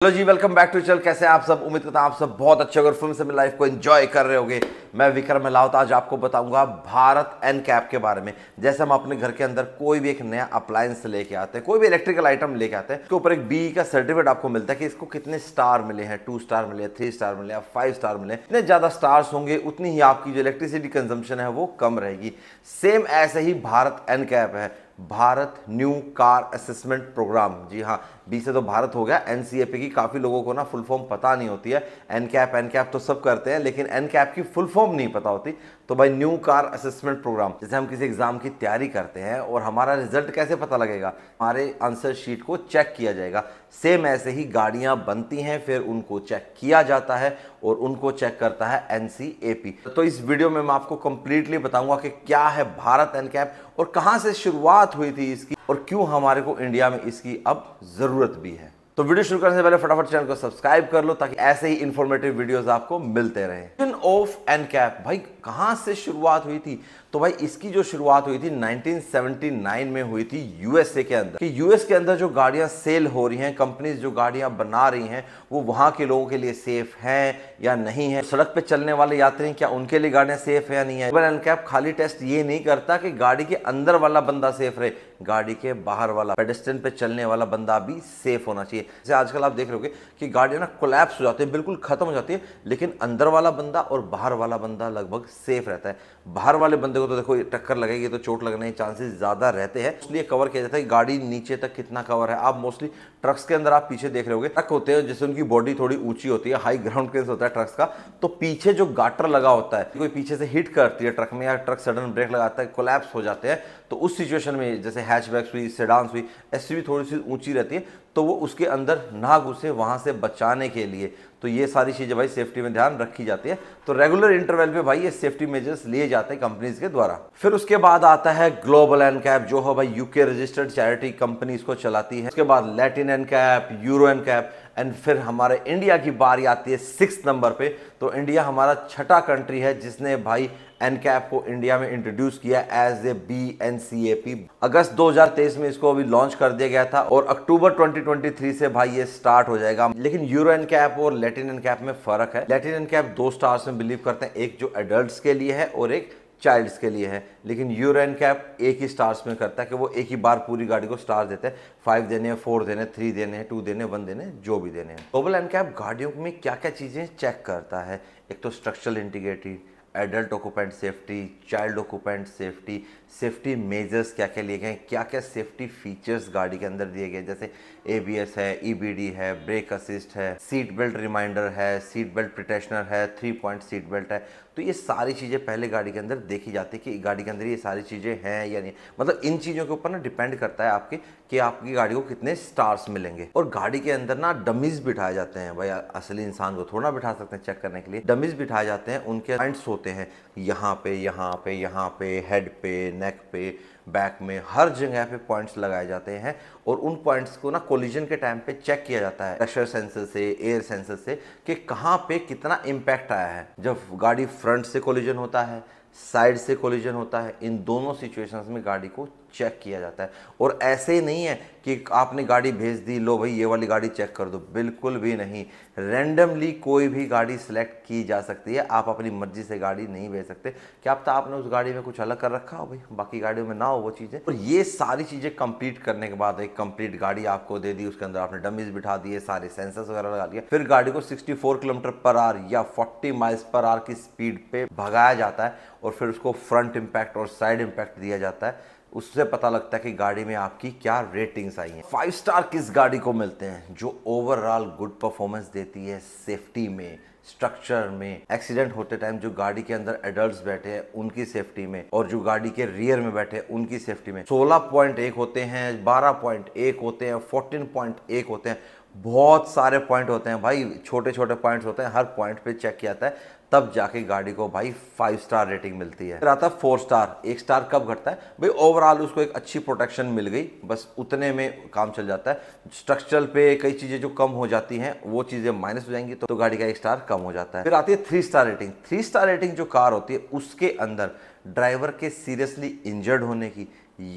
Hello जी, welcome back to channel. कैसे हैं आप सब? उम्मीद करता हूं आप सब बहुत अच्छे और फिल्म से अपनी लाइफ को एंजॉय कर रहे होंगे। मैं विक्रम मल्होत्रा आज आपको बताऊंगा भारत एनकैप के बारे में। जैसे हम अपने घर के अंदर कोई भी एक नया अप्लायंस लेके आते हैं, कोई भी इलेक्ट्रिकल आइटम लेके आते हैं, उसके ऊपर एक बी का सर्टिफिकेट आपको मिलता है कि इसको कितने स्टार मिले हैं, 2 स्टार मिले, 3 स्टार मिले या 5 स्टार मिले। इतने ज्यादा स्टार्स होंगे उतनी ही आपकी जो इलेक्ट्रिसिटी कंजम्पशन है वो कम रहेगी। सेम ऐसे ही भारत एनकैप है, Bharat new car assessment programme. जी हाँ, बी से तो भारत हो गया, एनसीएपी की काफी लोगों को ना फुल फॉर्म पता नहीं होती है। एनकैप एनकैप तो सब करते हैं, लेकिन एनकैप की फुल फॉर्म नहीं पता होती। तो भाई न्यू कार असेसमेंट प्रोग्राम, जैसे हम किसी एग्जाम की तैयारी करते हैं और हमारा रिजल्ट कैसे पता लगेगा? हमारे आंसर शीट को चेक किया जाएगा। सेम ऐसे ही गाड़ियां बनती हैं, फिर उनको चेक किया जाता है और उनको चेक करता है एनसीएपी। तो इस वीडियो में मैं आपको कंप्लीटली बताऊंगा कि क्या है भारत एनकैप और कहां से शुरुआत हुई थी इसकी और क्यों हमारे को इंडिया में इसकी अब जरूरत भी है। तो वीडियो शुरू करने से पहले फटाफट चैनल को सब्सक्राइब कर लो ताकि ऐसे ही इंफॉर्मेटिव वीडियोस आपको मिलते रहें। ऑफ एनकैप भाई कहां से शुरुआत हुई थी? तो भाई इसकी जो शुरुआत हुई थी 1979 में हुई थी यूएसए के अंदर। कि यूएस के अंदर जो गाड़ियां सेल हो रही हैं, कंपनीज जो गाड़ियां बना रही हैं, वो वहां के लोगों के लिए सेफ हैं या नहीं है। सड़क पे चलने वाले यात्री क्या उनके लिए गाड़ियां सेफ है या नहीं है। एनकैप खाली टेस्ट ये नहीं करता कि गाड़ी के अंदर वाला बंदा सेफ रहे, गाड़ी के बाहर वाला पेडेस्ट्रियन पे चलने वाला बंदा भी सेफ होना चाहिए। जैसे आजकल आप देख रहे होगे कि गाड़ियां ना कोलैप्स हो जाती है, बिल्कुल खत्म हो जाती है, लेकिन अंदर वाला बंदा और बाहर वाला बंदा लगभग सेफ रहता है। बाहर वाले बंदे को तो देखो टक्कर लगेगी तो चोट लगने के चांसेस ज्यादा रहते हैं, इसलिए कवर किया जाता है गाड़ी नीचे तक कितना कवर है। आप मोस्टली ट्रक्स के अंदर आप पीछे देख रहे होगे, ट्रक होते हैं जिससे उनकी बॉडी थोड़ी ऊंची होती है, हाई ग्राउंड क्लियरेंस होता है ट्रक्स का, तो पीछे जो गाटर लगा होता है, कोई पीछे से हिट करती है ट्रक में या ट्रक सडन ब्रेक लगाता है, कोलैप्स हो जाते हैं, तो उस सिचुएशन में जैसे हैचबैक्स हुई, सेडान्स हुई, एसयूवी थोड़ी सी ऊंची रहती है, तो वो उसके अंदर ना घुसे, वहां से बचाने के लिए तो ये सारी चीजें भाई सेफ्टी में ध्यान रखी जाती है। तो रेगुलर इंटरवल पे भाई ये सेफ्टी मेजर्स लिए जाते हैं कंपनीज के द्वारा। फिर उसके बाद आता है ग्लोबल एनकैप, जो है भाई यूके रजिस्टर्ड चैरिटी कंपनी इसको चलाती है। उसके बाद Latin NCAP, euro NCAP, and फिर हमारे इंडिया की बारी आती है 6 नंबर पे। तो इंडिया हमारा छठा कंट्री है जिसने भाई एनकैप को इंडिया में इंट्रोड्यूस किया एज ए BNCAP। अगस्त 2023 में इसको अभी लॉन्च कर दिया गया था और अक्टूबर 2023 से भाई ये स्टार्ट हो जाएगा। लेकिन यूरो एनकैप और लैटिन एनकैप में फर्क है। लैटिन एनकैप 2 स्टार्स में बिलीव करते हैं, एक जो एडल्ट्स के लिए है और एक चाइल्ड्स के लिए है। लेकिन यूरो एनकैप एक ही स्टार्स में करता है कि वो एक ही बार पूरी गाड़ी को स्टार देते हैं। 5 देने हैं, 4 देने, 3 देने हैं, 2 देने, 1 देने, जो भी देने हैं। ग्लोबल एनकैप गाड़ियों में क्या क्या चीजें चेक करता है? एक तो structural integrity, adult occupant safety, child occupant safety, safety measures क्या क्या लिए गए, क्या क्या सेफ्टी फीचर्स गाड़ी के अंदर दिए गए, जैसे ABS है, EBD है, ब्रेक असिस्ट है, सीट बेल्ट रिमाइंडर है, सीट बेल्ट प्रोटेक्शनर है, 3 पॉइंट सीट बेल्ट है। तो ये सारी चीज़ें पहले गाड़ी के अंदर देखी जाती है कि गाड़ी के अंदर ये सारी चीज़ें हैं या नहीं। मतलब इन चीज़ों के ऊपर ना डिपेंड करता है आपके कि आपकी गाड़ी को कितने स्टार्स मिलेंगे। और गाड़ी के अंदर ना डमीज बिठाए जाते हैं भाई, असली इंसान को थोड़ा बिठा सकते हैं चेक करने के लिए। डमीज बिठाए जाते हैं, उनके पॉइंट्स होते हैं यहाँ पे, यहाँ पे, यहाँ पे, हेड पे, नेक पे, बैक में, हर जगह पे पॉइंट्स लगाए जाते हैं और उन पॉइंट्स को ना कोलिजन के टाइम पे चेक किया जाता है प्रेशर सेंसर से, एयर सेंसर से, कि कहाँ पे कितना इम्पैक्ट आया है। जब गाड़ी फ्रंट से कोलिजन होता है, साइड से कोलिजन होता है, इन दोनों सिचुएशंस में गाड़ी को चेक किया जाता है। और ऐसे ही नहीं है कि आपने गाड़ी भेज दी, लो भाई ये वाली गाड़ी चेक कर दो, बिल्कुल भी नहीं। रैंडमली कोई भी गाड़ी सिलेक्ट की जा सकती है, आप अपनी मर्जी से गाड़ी नहीं भेज सकते। क्या पता आपने उस गाड़ी में कुछ अलग कर रखा हो भाई, बाकी गाड़ियों में ना हो वो चीज़ें। और ये सारी चीज़ें कंप्लीट करने के बाद एक कंप्लीट गाड़ी आपको दे दी, उसके अंदर आपने डमीज बिठा दिए, सारे सेंसर्स वगैरह लगा दिए, फिर गाड़ी को 64 किलोमीटर पर आवर या 40 माइल्स पर आवर की स्पीड पे भगाया जाता है और फिर उसको फ्रंट इम्पैक्ट और साइड इम्पैक्ट दिया जाता है। उससे पता लगता है कि गाड़ी में आपकी क्या रेटिंग्स आई हैं। 5 स्टार किस गाड़ी को मिलते हैं? जो ओवरऑल गुड परफॉर्मेंस देती है सेफ्टी में, स्ट्रक्चर में, एक्सीडेंट होते टाइम जो गाड़ी के अंदर एडल्ट्स बैठे हैं उनकी सेफ्टी में और जो गाड़ी के रियर में बैठे हैं उनकी सेफ्टी में। 16.1 होते हैं, 12.1 होते हैं, 14.1 होते हैं, बहुत सारे पॉइंट होते हैं भाई, छोटे छोटे पॉइंट्स होते हैं, हर पॉइंट पे चेक किया जाता है, तब जाके गाड़ी को भाई 5 स्टार रेटिंग मिलती है। फिर आता है 4 स्टार। 1 स्टार कब घटता है भाई? ओवरऑल उसको एक अच्छी प्रोटेक्शन मिल गई, बस उतने में काम चल जाता है। स्ट्रक्चरल पे कई चीजें जो कम हो जाती हैं वो चीजें माइनस हो जाएंगी तो गाड़ी का 1 स्टार कम हो जाता है। फिर आती है 3 स्टार रेटिंग। 3 स्टार रेटिंग जो कार होती है उसके अंदर ड्राइवर के सीरियसली इंजर्ड होने की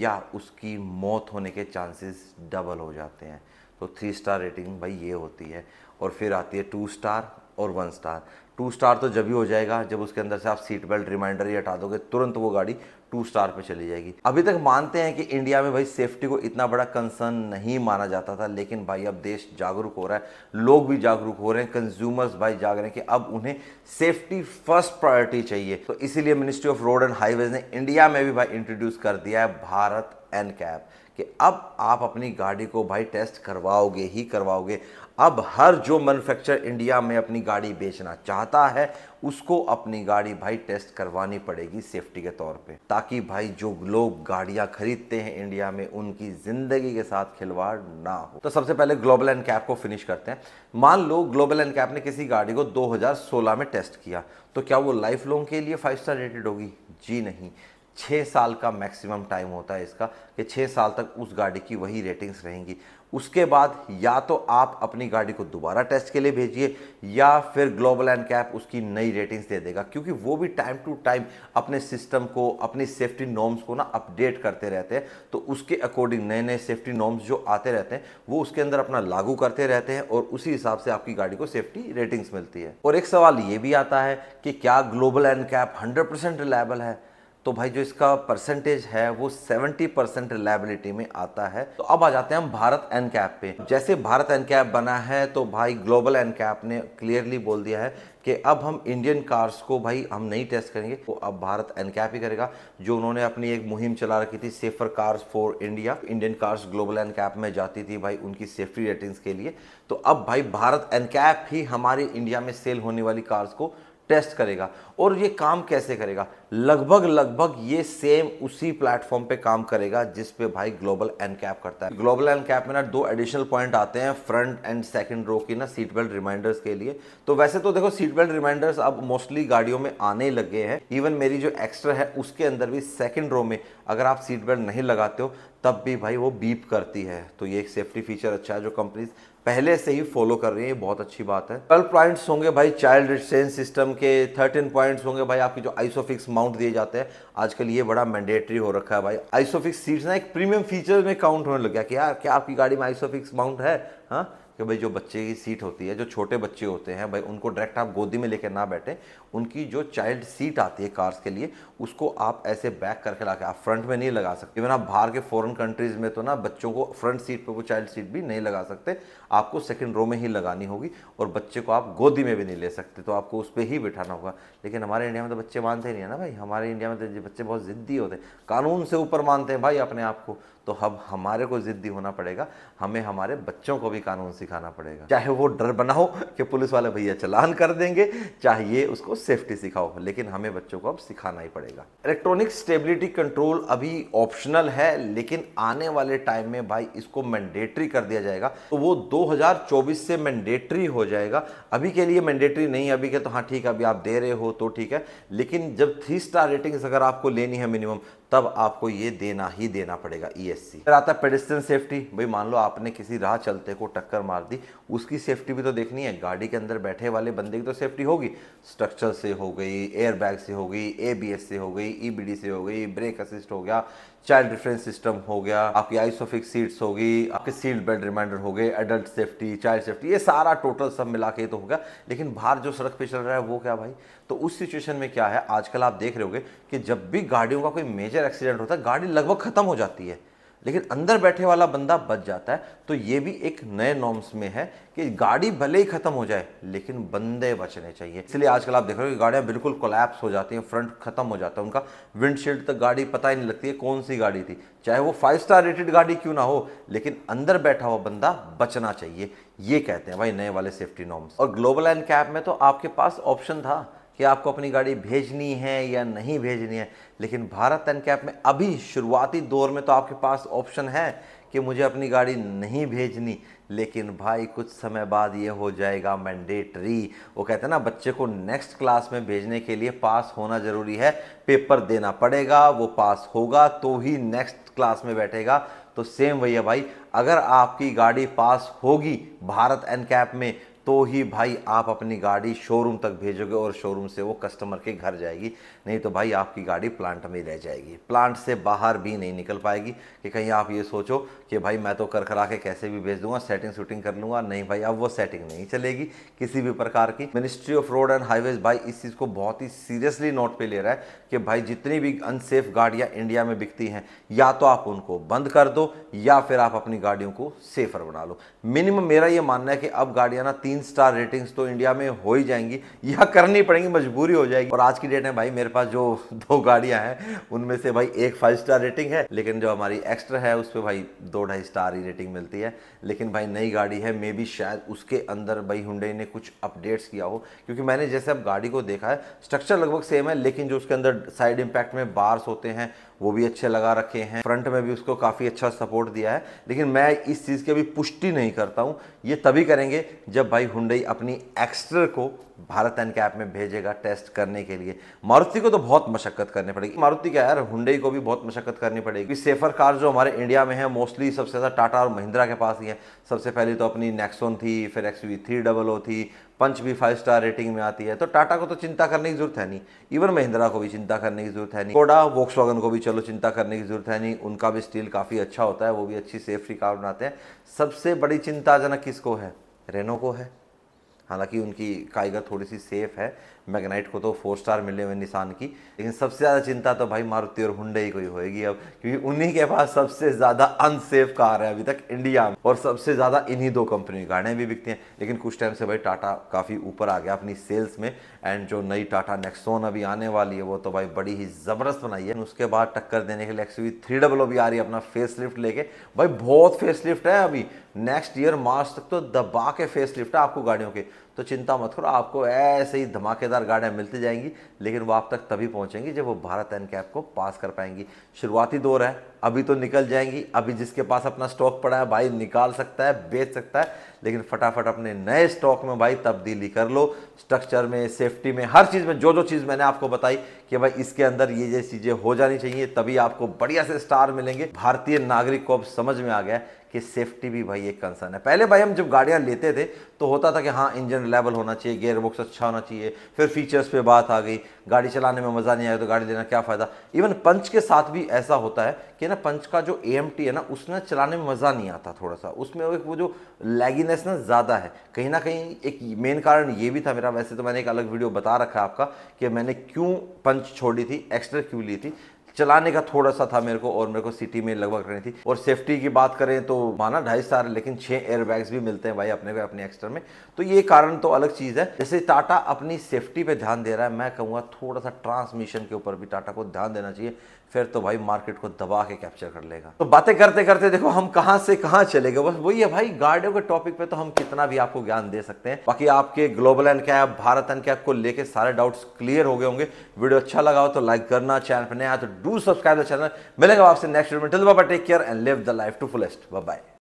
या उसकी मौत होने के चांसेस डबल हो जाते हैं। तो 3 स्टार रेटिंग भाई ये होती है। और फिर आती है 2 स्टार और 1 स्टार। 2 स्टार तो जब ही हो जाएगा जब उसके अंदर से आप सीट बेल्ट रिमाइंडर ही हटा दोगे, तुरंत वो गाड़ी 2 स्टार पे चली जाएगी। अभी तक मानते हैं कि इंडिया में भाई सेफ्टी को इतना बड़ा कंसर्न नहीं माना जाता था, लेकिन भाई अब देश जागरूक हो रहा है, लोग भी जागरूक हो रहे हैं, कंज्यूमर्स भाई जाग रहे हैं कि अब उन्हें सेफ्टी फर्स्ट प्रायोरिटी चाहिए। तो इसीलिए ministry of road and highways ने इंडिया में भी भाई इंट्रोड्यूस कर दिया है भारत एनकैप, कि अब आप अपनी गाड़ी को भाई टेस्ट करवाओगे ही करवाओगे। अब हर जो मैन्युफैक्चरर इंडिया में अपनी गाड़ी बेचना चाहता है उसको अपनी गाड़ी भाई टेस्ट करवानी पड़ेगी सेफ्टी के तौर पे, ताकि भाई जो लोग गाड़ियां खरीदते हैं इंडिया में उनकी जिंदगी के साथ खिलवाड़ ना हो। तो सबसे पहले ग्लोबल एनकैप को फिनिश करते हैं। मान लो ग्लोबल एनकैप ने किसी गाड़ी को 2016 में टेस्ट किया, तो क्या वो लाइफ लॉन्ग के लिए 5 स्टार रेटेड होगी? जी नहीं। 6 साल का मैक्सिमम टाइम होता है इसका, कि 6 साल तक उस गाड़ी की वही रेटिंग्स रहेंगी। उसके बाद या तो आप अपनी गाड़ी को दोबारा टेस्ट के लिए भेजिए, या फिर ग्लोबल एनकैप उसकी नई रेटिंग्स दे देगा, क्योंकि वो भी टाइम टू टाइम अपने सिस्टम को, अपनी सेफ्टी नॉर्म्स को ना अपडेट करते रहते हैं। तो उसके अकॉर्डिंग नए नए सेफ्टी नॉर्म्स जो आते रहते हैं वो उसके अंदर अपना लागू करते रहते हैं, और उसी हिसाब से आपकी गाड़ी को सेफ्टी रेटिंग्स मिलती है। और एक सवाल ये भी आता है कि क्या ग्लोबल एनकैप 100% रिलायबल है? तो भाई जो इसका परसेंटेज है वो 70% रिलायबिलिटी में आता है। तो अब आ जाते हैं हम भारत एनकैप पे। जैसे भारत एनकैप बना है तो भाई ग्लोबल एनकैप ने क्लियरली बोल दिया है कि अब हम इंडियन कार्स को भाई हम नहीं टेस्ट करेंगे, तो अब भारत एनकैप ही करेगा। जो उन्होंने अपनी एक मुहिम चला रखी थी safer cars for India, Indian cars global NCAP में जाती थी भाई उनकी सेफ्टी रेटिंग्स के लिए। तो अब भाई भारत एनकैप ही हमारी इंडिया में सेल होने वाली कार्स को टेस्ट करेगा। और ये काम कैसे करेगा? लगभग ये सेम उसी प्लेटफॉर्म पे काम करेगा जिस पे भाई ग्लोबल एनकैप करता है। ग्लोबल एनकैप में ना 2 एडिशनल पॉइंट आते हैं फ्रंट एंड सेकंड रो की ना सीट बेल्ट रिमाइंडर्स के लिए। तो वैसे तो देखो सीट बेल्ट रिमाइंडर्स अब मोस्टली गाड़ियों में आने लगे हैं। इवन मेरी जो एक्स्ट्रा है उसके अंदर भी सेकंड रो में अगर आप सीट बेल्ट नहीं लगाते हो तब भी भाई वो बीप करती है। तो ये एक सेफ्टी फीचर अच्छा है जो कंपनीज पहले से ही फॉलो कर रही है, बहुत अच्छी बात है। 12 पॉइंट्स होंगे भाई चाइल्ड रिस्ट्रेंट सिस्टम के, 13 पॉइंट्स होंगे भाई आपकी जो आइसोफिक्स माउंट दिए जाते हैं। आजकल ये बड़ा मैंडेटरी हो रखा है भाई। आइसोफिक्स सीट्स ना एक प्रीमियम फीचर में काउंट होने लग गया कि यार क्या आपकी गाड़ी में आइसोफिक्स माउंट है? हाँ, कि भाई जो बच्चे की सीट होती है, जो छोटे बच्चे होते हैं भाई उनको डायरेक्ट आप गोदी में लेकर ना बैठे, उनकी जो चाइल्ड सीट आती है कार्स के लिए उसको आप ऐसे बैक करके लाके आप फ्रंट में नहीं लगा सकते। इवन आप बाहर के फॉरेन कंट्रीज में तो ना बच्चों को फ्रंट सीट पे वो चाइल्ड सीट भी नहीं लगा सकते, आपको सेकंड रो में ही लगानी होगी, और बच्चे को आप गोदी में भी नहीं ले सकते, तो आपको उस पर ही बिठाना होगा। लेकिन हमारे इंडिया में तो बच्चे मानते नहीं है ना भाई, हमारे इंडिया में तो बच्चे बहुत जिद्दी होते हैं, कानून से ऊपर मानते हैं भाई अपने आप को। तो अब हमारे को जिद्दी होना पड़ेगा, हमें हमारे बच्चों को भी कानून सिखाना पड़ेगा। चाहे वो डर बना हो कि पुलिस वाले भैया चालान कर देंगे, चाहिए उसको सेफ्टी सिखाओ, लेकिन हमें बच्चों को अब सिखाना ही पड़ेगा। इलेक्ट्रॉनिक स्टेबिलिटी कंट्रोल अभी ऑप्शनल है, लेकिन आने वाले टाइम में भाई इसको मैंडेटरी कर दिया जाएगा। तो वो 2024 से मैंडेटरी हो जाएगा। अभी के लिए मैंडेटरी नहीं, अभी के तो हाँ ठीक है अभी आप दे रहे हो तो ठीक है, लेकिन जब 3 स्टार रेटिंग्स अगर आपको लेनी है मिनिमम, तब आपको ये देना ही देना पड़ेगा ESC। फिर आता है पेडेस्ट्रियन सेफ्टी। भाई मान लो आपने किसी राह चलते को टक्कर मार दी, उसकी सेफ्टी भी तो देखनी है। गाड़ी के अंदर बैठे वाले बंदे की तो सेफ्टी होगी, स्ट्रक्चर से हो गई, एयर बैग से हो गई, ABS से हो गई, EBD से हो गई, ब्रेक असिस्ट हो गया, चाइल्ड रेफरेंस सिस्टम हो गया, आपकी आइसोफिक्स सीट्स होगी, आपके सीट बेल्ट रिमाइंडर हो गए, एडल्ट सेफ्टी, चाइल्ड सेफ्टी, ये सारा टोटल सब मिला के तो होगा। लेकिन बाहर जो सड़क पे चल रहा है वो क्या भाई? तो उस सिचुएशन में क्या है, आजकल आप देख रहे होगे कि जब भी गाड़ियों का कोई मेजर एक्सीडेंट होता है गाड़ी लगभग खत्म हो जाती है, लेकिन अंदर बैठे वाला बंदा बच जाता है। तो ये भी एक नए नॉर्म्स में है कि गाड़ी भले ही खत्म हो जाए लेकिन बंदे बचने चाहिए। इसलिए आजकल आप देख रहे हो कि गाड़ियां बिल्कुल कोलैप्स हो जाती हैं, फ्रंट खत्म हो जाता है उनका, विंडशील्ड तक गाड़ी पता ही नहीं लगती है कौन सी गाड़ी थी, चाहे वो 5 स्टार रेटेड गाड़ी क्यों ना हो, लेकिन अंदर बैठा हुआ बंदा बचना चाहिए। ये कहते हैं भाई नए वाले सेफ्टी नॉर्म्स। और ग्लोबल एनकैप में तो आपके पास ऑप्शन था कि आपको अपनी गाड़ी भेजनी है या नहीं भेजनी है, लेकिन भारत एनकैप में अभी शुरुआती दौर में तो आपके पास ऑप्शन है कि मुझे अपनी गाड़ी नहीं भेजनी, लेकिन भाई कुछ समय बाद ये हो जाएगा मैंडेटरी। वो कहते हैं ना बच्चे को नेक्स्ट क्लास में भेजने के लिए पास होना जरूरी है, पेपर देना पड़ेगा, वो पास होगा तो ही नेक्स्ट क्लास में बैठेगा। तो सेम वही है भाई, अगर आपकी गाड़ी पास होगी भारत एनकैप में तो ही भाई आप अपनी गाड़ी शोरूम तक भेजोगे और शोरूम से वो कस्टमर के घर जाएगी। नहीं तो भाई आपकी गाड़ी प्लांट में रह जाएगी, प्लांट से बाहर भी नहीं निकल पाएगी कि कहीं आप ये सोचो कि भाई मैं तो कर करा के कैसे भी भेज दूंगा, सेटिंग शूटिंग कर लूंगा। नहीं भाई, अब वो सेटिंग नहीं चलेगी किसी भी प्रकार की। Ministry of road and highways भाई इस चीज़ को बहुत ही सीरियसली नोट पे ले रहा है कि भाई जितनी भी अनसेफ गाड़ियां इंडिया में बिकती हैं, या तो आप उनको बंद कर दो या फिर आप अपनी गाड़ियों को सेफर बना लो। मिनिमम मेरा ये मानना है कि अब गाड़ियां ना 3 स्टार रेटिंग्स तो इंडिया में हो ही जाएंगी, या करनी पड़ेंगी, मजबूरी हो जाएगी। और आज की डेट में भाई मेरे पास जो 2 गाड़ियां हैं उनमें से भाई एक 5 स्टार रेटिंग है, लेकिन जो हमारी एक्स्ट्रा है उस पर भाई 2-2.5 स्टार ही रेटिंग मिलती है। लेकिन भाई नई गाड़ी है, मे बी शायद उसके अंदर भाई हुंडई ने कुछ अपडेट्स किया हो, क्योंकि मैंने जैसे अब गाड़ी को देखा है स्ट्रक्चर लगभग सेम है, लेकिन जो उसके अंदर साइड इंपैक्ट में बार्स होते हैं वो भी अच्छे लगा रखे हैं, फ्रंट में भी उसको काफ़ी अच्छा सपोर्ट दिया है। लेकिन मैं इस चीज़ की अभी पुष्टि नहीं करता हूँ, ये तभी करेंगे जब भाई हुंडई अपनी एक्स्ट्रा को भारत एनकैप में भेजेगा टेस्ट करने के लिए। मारुति को तो बहुत मशक्कत करनी पड़ेगी, मारुति क्या यार, हुंडई को भी बहुत मशक्कत करनी पड़ेगी। सेफर कार जो हमारे इंडिया में है मोस्टली सबसे ज़्यादा टाटा और महिंद्रा के पास ही है। सबसे पहले तो अपनी नेक्सॉन थी, फिर XUV300 थी, पंच भी 5 स्टार रेटिंग में आती है। तो टाटा को तो चिंता करने की जरूरत है नहीं, इवन महिंद्रा को भी चिंता करने की जरूरत है नहीं, कोडा वोक्सवैगन को भी चलो चिंता करने की जरूरत है नहीं, उनका भी स्टील काफ़ी अच्छा होता है, वो भी अच्छी सेफ्टी कार बनाते हैं। सबसे बड़ी चिंताजनक किसको है? रेनो को है। हालांकि उनकी काइगर थोड़ी सी सेफ है, मैग्नाइट को तो 4 स्टार मिले हुए निसान की, लेकिन सबसे ज़्यादा चिंता तो भाई मारुति और हुंडई को ही होएगी अब, क्योंकि उन्हीं के पास सबसे ज़्यादा अनसेफ कार है अभी तक इंडिया में, और सबसे ज़्यादा इन्हीं 2 कंपनी की गाड़ियाँ भी बिकती हैं। लेकिन कुछ टाइम से भाई टाटा काफ़ी ऊपर आ गया अपनी सेल्स में, एंड जो नई टाटा नेक्सॉन अभी आने वाली है वो तो भाई बड़ी ही ज़बरदस्त बनाई है। उसके बाद टक्कर देने के लिए XUV300 भी आ रही है अपना फेस लिफ्ट लेके। भाई बहुत फेस लिफ्ट है अभी, नेक्स्ट ईयर मार्च तक तो दबा के फेस लिफ्ट है आपको गाड़ियों के। तो चिंता मत करो, आपको ऐसे ही धमाकेदार गाड़ियाँ मिलती जाएंगी, लेकिन वो आप तक तभी पहुंचेंगी जब वो भारत एनकैप को पास कर पाएंगी। शुरुआती दौर है, अभी तो निकल जाएंगी। अभी जिसके पास अपना स्टॉक पड़ा है भाई निकाल सकता है, बेच सकता है, लेकिन फटाफट अपने नए स्टॉक में भाई तब्दीली कर लो। स्ट्रक्चर में, सेफ्टी में, हर चीज़ में जो चीज़ मैंने आपको बताई कि भाई इसके अंदर ये चीज़ें हो जानी चाहिए, तभी आपको बढ़िया से स्टार मिलेंगे। भारतीय नागरिक को अब समझ में आ गया कि सेफ्टी भी भाई एक कंसर्न है। पहले भाई हम जब गाड़ियां लेते थे तो होता था कि हाँ इंजन रिलायबल होना चाहिए, गियर बॉक्स अच्छा होना चाहिए, फिर फीचर्स पे बात आ गई, गाड़ी चलाने में मज़ा नहीं आया तो गाड़ी लेना क्या फ़ायदा। इवन पंच के साथ भी ऐसा होता है कि ना पंच का जो AMT है ना उसमें चलाने में मज़ा नहीं आता, थोड़ा सा उसमें वो जो लैगिनेस ना ज़्यादा है। कहीं ना कहीं एक मेन कारण ये भी था मेरा, वैसे तो मैंने एक अलग वीडियो बता रखा है आपका कि मैंने क्यों पंच छोड़ी थी, एक्स्ट्रा क्यों ली थी। चलाने का थोड़ा सा था मेरे को, और मेरे को सिटी में लगभग करनी थी। और सेफ्टी की बात करें तो माना 2.5 स्टार, लेकिन 6 एयरबैग्स भी मिलते हैं भाई अपने को अपने एक्स्ट्रा में, तो ये कारण तो अलग चीज़ है। जैसे टाटा अपनी सेफ्टी पे ध्यान दे रहा है, मैं कहूँगा थोड़ा सा ट्रांसमिशन के ऊपर भी टाटा को ध्यान देना चाहिए, फिर तो भाई मार्केट को दबा के कैप्चर कर लेगा। तो बातें करते करते देखो हम कहां से कहां चले गए। बस वही है भाई, गाड़ियों के टॉपिक पे तो हम कितना भी आपको ज्ञान दे सकते हैं। बाकी आपके ग्लोबल एनकैप, भारत एनकैप को लेके सारे डाउट्स क्लियर हो गए होंगे। वीडियो अच्छा लगा हो तो लाइक करना, चैनल पर नया तो डू सब्सक्राइब द चैनल। मिलेगा आपसे नेक्स्ट वीडियो में। Till bye, take care and live the life to fullest. Bye bye.